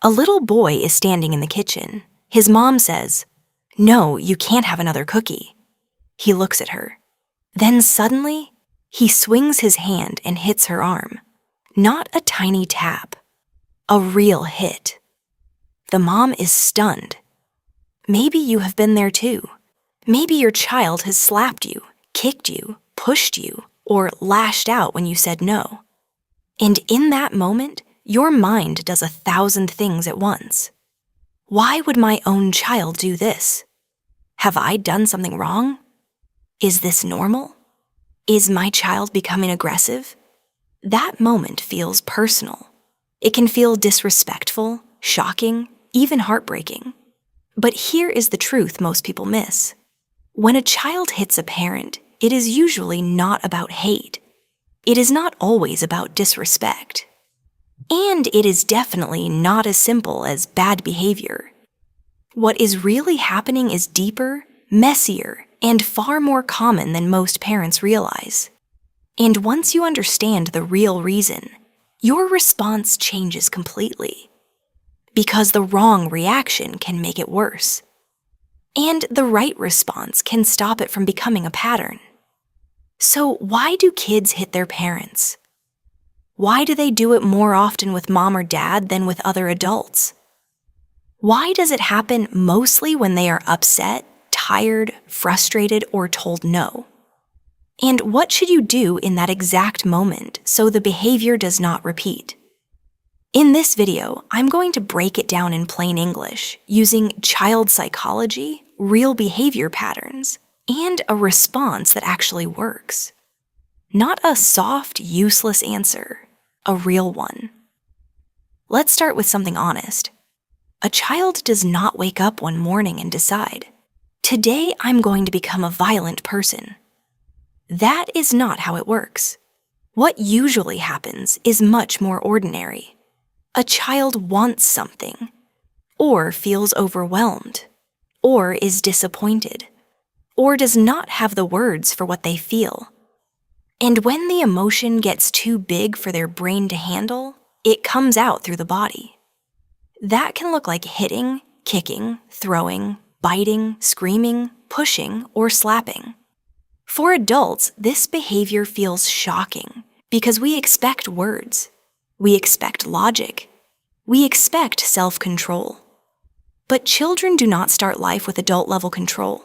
A little boy is standing in the kitchen. His mom says, "No, you can't have another cookie." He looks at her. Then suddenly, he swings his hand and hits her arm. Not a tiny tap. A real hit. The mom is stunned. Maybe you have been there too. Maybe your child has slapped you, kicked you, pushed you, or lashed out when you said no. And in that moment, your mind does 1,000 things at once. Why would my own child do this? Have I done something wrong? Is this normal? Is my child becoming aggressive? That moment feels personal. It can feel disrespectful, shocking, even heartbreaking. But here is the truth most people miss. When a child hits a parent, it is usually not about hate. It is not always about disrespect. And it is definitely not as simple as bad behavior. What is really happening is deeper, messier, and far more common than most parents realize. And once you understand the real reason, your response changes completely. Because the wrong reaction can make it worse. And the right response can stop it from becoming a pattern. So why do kids hit their parents? Why do they do it more often with mom or dad than with other adults? Why does it happen mostly when they are upset, tired, frustrated, or told no? And what should you do in that exact moment so the behavior does not repeat? In this video, I'm going to break it down in plain English using child psychology, real behavior patterns, and a response that actually works. Not a soft, useless answer, a real one. Let's start with something honest. A child does not wake up one morning and decide, "Today I'm going to become a violent person." That is not how it works. What usually happens is much more ordinary. A child wants something, or feels overwhelmed, or is disappointed, or does not have the words for what they feel. And when the emotion gets too big for their brain to handle, it comes out through the body. That can look like hitting, kicking, throwing, biting, screaming, pushing, or slapping. For adults, this behavior feels shocking because we expect words. We expect logic. We expect self-control. But children do not start life with adult-level control.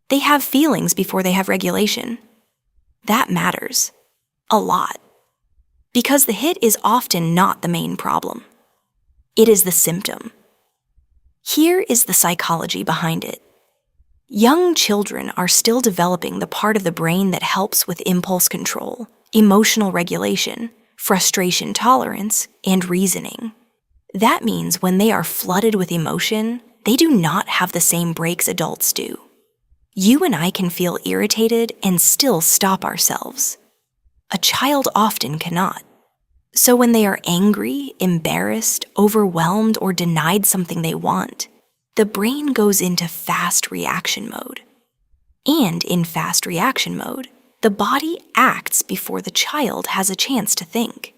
They have feelings before they have regulation. That matters. A lot. Because the hit is often not the main problem. It is the symptom. Here is the psychology behind it. Young children are still developing the part of the brain that helps with impulse control, emotional regulation, frustration tolerance, and reasoning. That means when they are flooded with emotion, they do not have the same brakes adults do. You and I can feel irritated and still stop ourselves. A child often cannot. So when they are angry, embarrassed, overwhelmed, or denied something they want, the brain goes into fast reaction mode. And in fast reaction mode, the body acts before the child has a chance to think.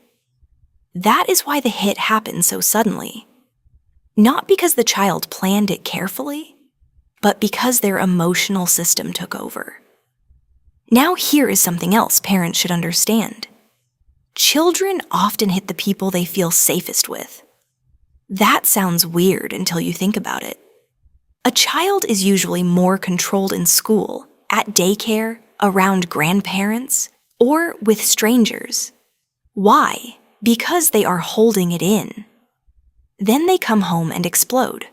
That is why the hit happens so suddenly. Not because the child planned it carefully, but because their emotional system took over. Now here is something else parents should understand. Children often hit the people they feel safest with. That sounds weird until you think about it. A child is usually more controlled in school, at daycare, around grandparents, or with strangers. Why? Because they are holding it in. Then they come home and explode.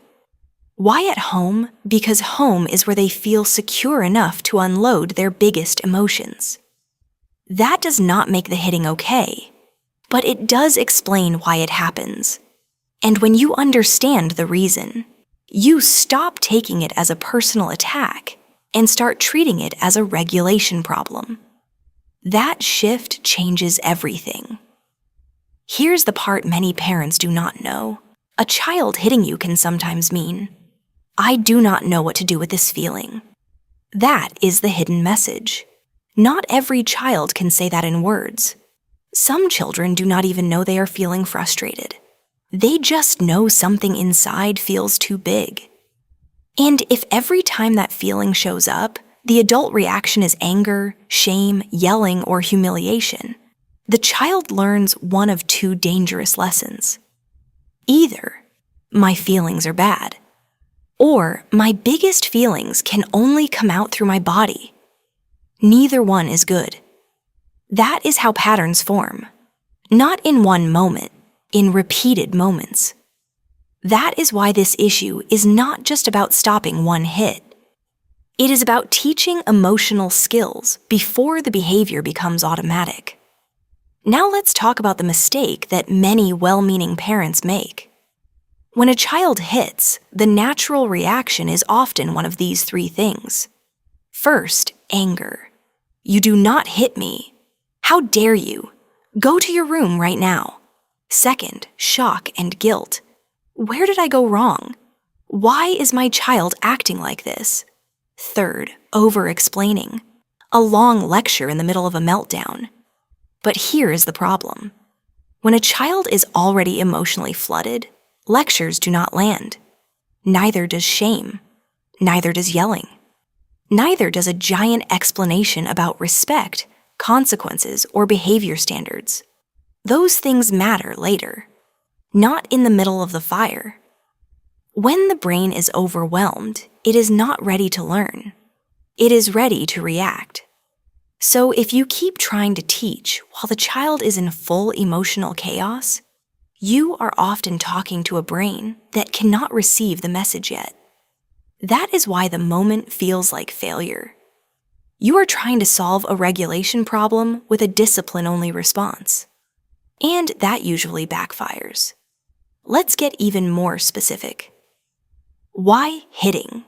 Why at home? Because home is where they feel secure enough to unload their biggest emotions. That does not make the hitting okay, but it does explain why it happens. And when you understand the reason, you stop taking it as a personal attack and start treating it as a regulation problem. That shift changes everything. Here's the part many parents do not know. A child hitting you can sometimes mean, "I do not know what to do with this feeling." That is the hidden message. Not every child can say that in words. Some children do not even know they are feeling frustrated. They just know something inside feels too big. And if every time that feeling shows up, the adult reaction is anger, shame, yelling, or humiliation, the child learns one of two dangerous lessons. Either, my feelings are bad, or my biggest feelings can only come out through my body. Neither one is good. That is how patterns form. Not in one moment, in repeated moments. That is why this issue is not just about stopping one hit. It is about teaching emotional skills before the behavior becomes automatic. Now let's talk about the mistake that many well-meaning parents make. When a child hits, the natural reaction is often one of these three things. First, anger. You do not hit me. How dare you? Go to your room right now. Second, shock and guilt. Where did I go wrong? Why is my child acting like this? Third, over-explaining. A long lecture in the middle of a meltdown. But here is the problem. When a child is already emotionally flooded, lectures do not land. Neither does shame. Neither does yelling. Neither does a giant explanation about respect, consequences, or behavior standards. Those things matter later, not in the middle of the fire. When the brain is overwhelmed, it is not ready to learn. It is ready to react. So if you keep trying to teach while the child is in full emotional chaos, you are often talking to a brain that cannot receive the message yet. That is why the moment feels like failure. You are trying to solve a regulation problem with a discipline-only response. And that usually backfires. Let's get even more specific. Why hitting?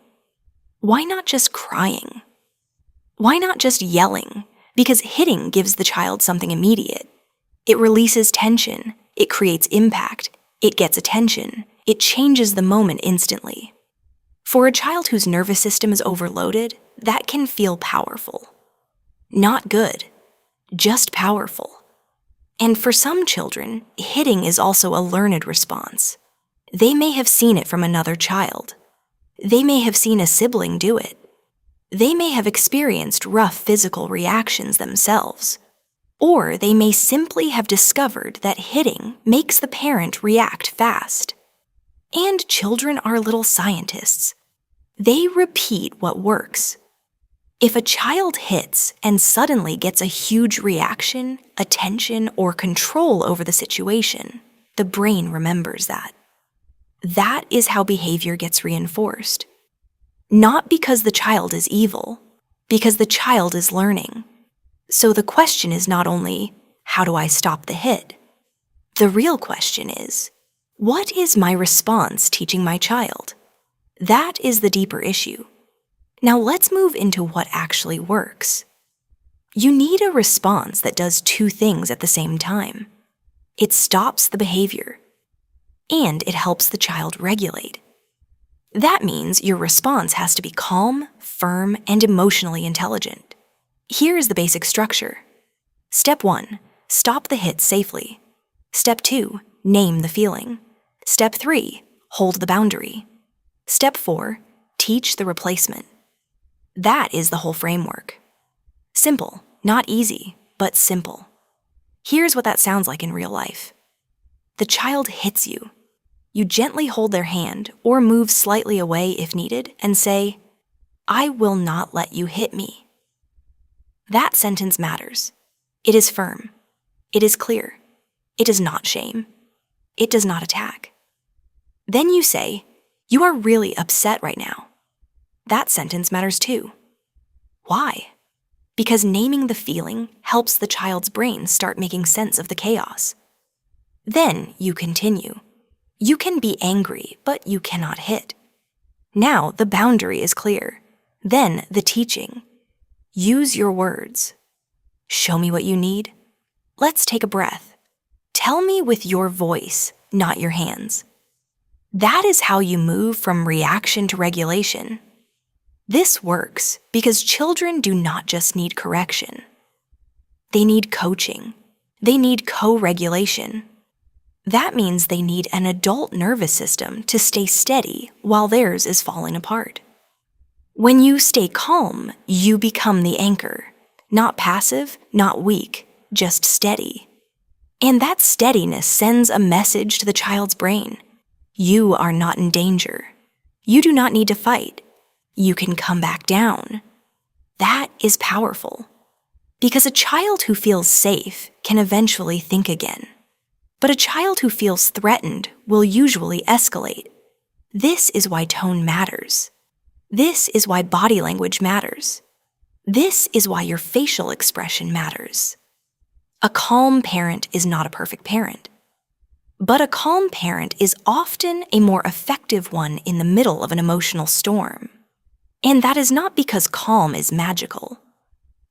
Why not just crying? Why not just yelling? Because hitting gives the child something immediate. It releases tension. It creates impact. It gets attention. It changes the moment instantly. For a child whose nervous system is overloaded, that can feel powerful. Not good, just powerful. And for some children, hitting is also a learned response. They may have seen it from another child. They may have seen a sibling do it. They may have experienced rough physical reactions themselves. Or they may simply have discovered that hitting makes the parent react fast. And children are little scientists. They repeat what works. If a child hits and suddenly gets a huge reaction, attention, or control over the situation, the brain remembers that. That is how behavior gets reinforced. Not because the child is evil, because the child is learning. So the question is not only, how do I stop the hit? The real question is, what is my response teaching my child? That is the deeper issue. Now let's move into what actually works. You need a response that does two things at the same time. It stops the behavior, and it helps the child regulate. That means your response has to be calm, firm, and emotionally intelligent. Here is the basic structure. Step 1, stop the hit safely. Step 2, name the feeling. Step 3, hold the boundary. Step 4, teach the replacement. That is the whole framework. Simple, not easy, but simple. Here's what that sounds like in real life. The child hits you. You gently hold their hand or move slightly away if needed and say, "I will not let you hit me." That sentence matters. It is firm. It is clear. It does not shame. It does not attack. Then you say, "You are really upset right now." That sentence matters too. Why? Because naming the feeling helps the child's brain start making sense of the chaos. Then you continue. You can be angry, but you cannot hit. Now the boundary is clear. Then the teaching. Use your words. Show me what you need. Let's take a breath. Tell me with your voice, not your hands. That is how you move from reaction to regulation. This works because children do not just need correction. They need coaching. They need co-regulation. That means they need an adult nervous system to stay steady while theirs is falling apart. When you stay calm, you become the anchor. Not passive, not weak, just steady. And that steadiness sends a message to the child's brain. You are not in danger. You do not need to fight. You can come back down. That is powerful. Because a child who feels safe can eventually think again. But a child who feels threatened will usually escalate. This is why tone matters. This is why body language matters. This is why your facial expression matters. A calm parent is not a perfect parent. But a calm parent is often a more effective one in the middle of an emotional storm. And that is not because calm is magical.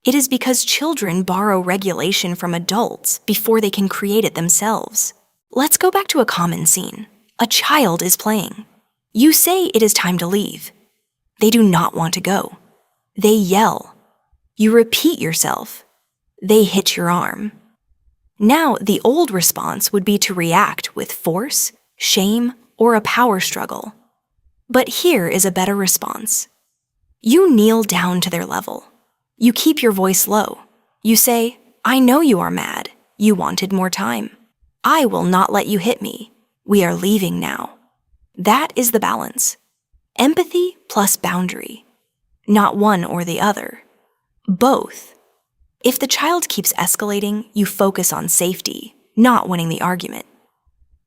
It is because children borrow regulation from adults before they can create it themselves. Let's go back to a common scene. A child is playing. You say it is time to leave. They do not want to go. They yell. You repeat yourself. They hit your arm. Now, the old response would be to react with force, shame, or a power struggle. But here is a better response. You kneel down to their level. You keep your voice low. You say, I know you are mad. You wanted more time. I will not let you hit me. We are leaving now. That is the balance. Empathy plus boundary. Not one or the other. Both. If the child keeps escalating, you focus on safety, not winning the argument.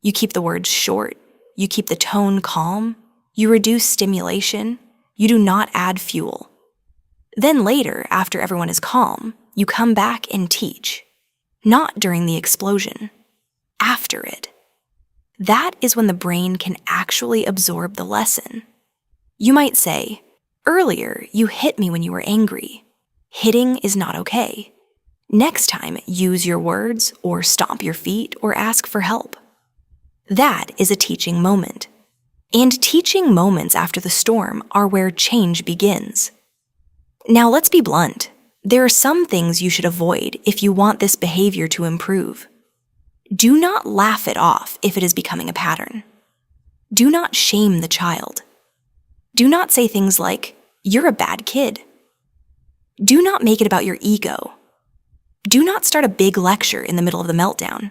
You keep the words short. You keep the tone calm. You reduce stimulation. You do not add fuel. Then later, after everyone is calm, you come back and teach. Not during the explosion. After it. That is when the brain can actually absorb the lesson. You might say, earlier you hit me when you were angry. Hitting is not okay. Next time, use your words or stomp your feet or ask for help. That is a teaching moment. And teaching moments after the storm are where change begins. Now let's be blunt. There are some things you should avoid if you want this behavior to improve. Do not laugh it off if it is becoming a pattern. Do not shame the child. Do not say things like, you're a bad kid. Do not make it about your ego. Do not start a big lecture in the middle of the meltdown.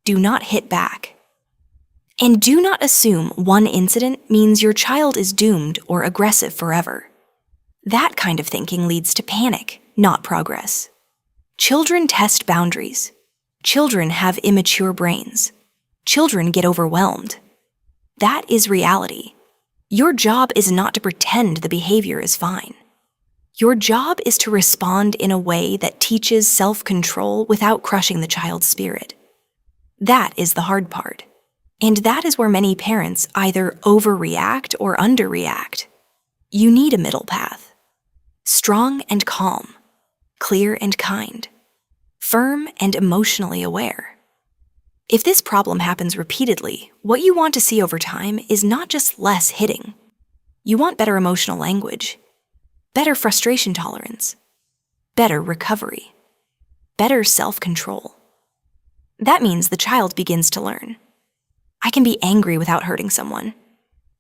Do not hit back. And do not assume one incident means your child is doomed or aggressive forever. That kind of thinking leads to panic, not progress. Children test boundaries. Children have immature brains. Children get overwhelmed. That is reality. Your job is not to pretend the behavior is fine. Your job is to respond in a way that teaches self-control without crushing the child's spirit. That is the hard part. And that is where many parents either overreact or underreact. You need a middle path. Strong and calm. Clear and kind. Firm and emotionally aware. If this problem happens repeatedly, what you want to see over time is not just less hitting. You want better emotional language. Better frustration tolerance, better recovery, better self-control. That means the child begins to learn. I can be angry without hurting someone.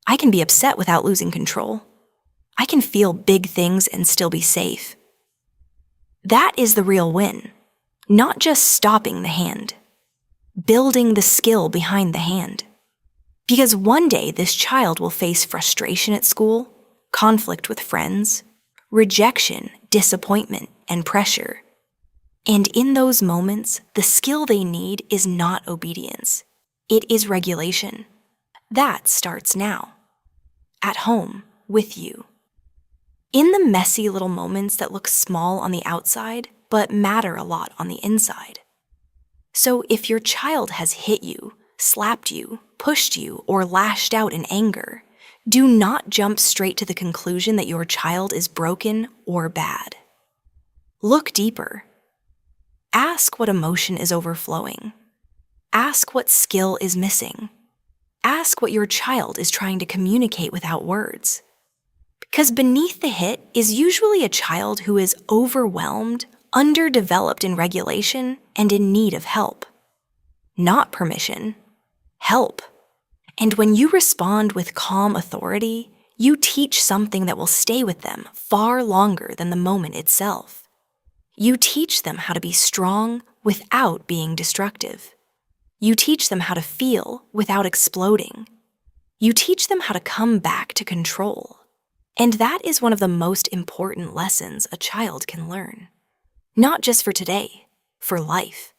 I can be upset without losing control. I can feel big things and still be safe. That is the real win, not just stopping the hand, building the skill behind the hand. Because one day this child will face frustration at school, conflict with friends, rejection, disappointment, and pressure. And in those moments, the skill they need is not obedience. It is regulation. That starts now. At home, with you. In the messy little moments that look small on the outside, but matter a lot on the inside. So if your child has hit you, slapped you, pushed you, or lashed out in anger, do not jump straight to the conclusion that your child is broken or bad. Look deeper. Ask what emotion is overflowing. Ask what skill is missing. Ask what your child is trying to communicate without words. Because beneath the hit is usually a child who is overwhelmed, underdeveloped in regulation, and in need of help. not permission. Help. And when you respond with calm authority, you teach something that will stay with them far longer than the moment itself. You teach them how to be strong without being destructive. You teach them how to feel without exploding. You teach them how to come back to control. And that is one of the most important lessons a child can learn. Not just for today, for life.